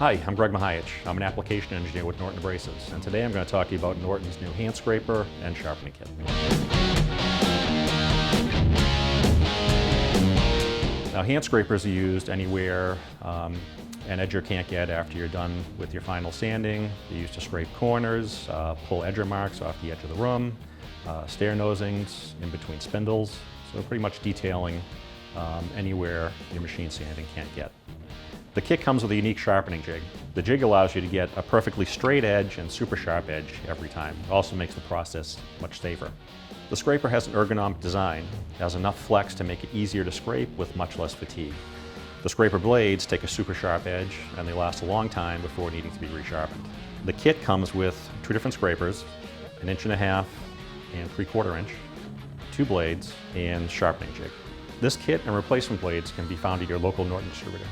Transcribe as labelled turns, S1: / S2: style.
S1: Hi, I'm Greg Mahayich. I'm an application engineer with Norton Abrasives, and today I'm going to talk to you about Norton's new hand scraper and sharpening kit. Now, hand scrapers are used anywhere an edger can't get after you're done with your final sanding. They're used to scrape corners, pull edger marks off the edge of the room, stair nosings, in between spindles, so pretty much detailing anywhere your machine sanding can't get. The kit comes with a unique sharpening jig. The jig allows you to get a perfectly straight edge and super sharp edge every time. It also makes the process much safer. The scraper has an ergonomic design. It has enough flex to make it easier to scrape with much less fatigue. The scraper blades take a super sharp edge and they last a long time before needing to be resharpened. The kit comes with two different scrapers, 1.5 inch and 3/4 inch, two blades, and sharpening jig. This kit and replacement blades can be found at your local Norton distributor.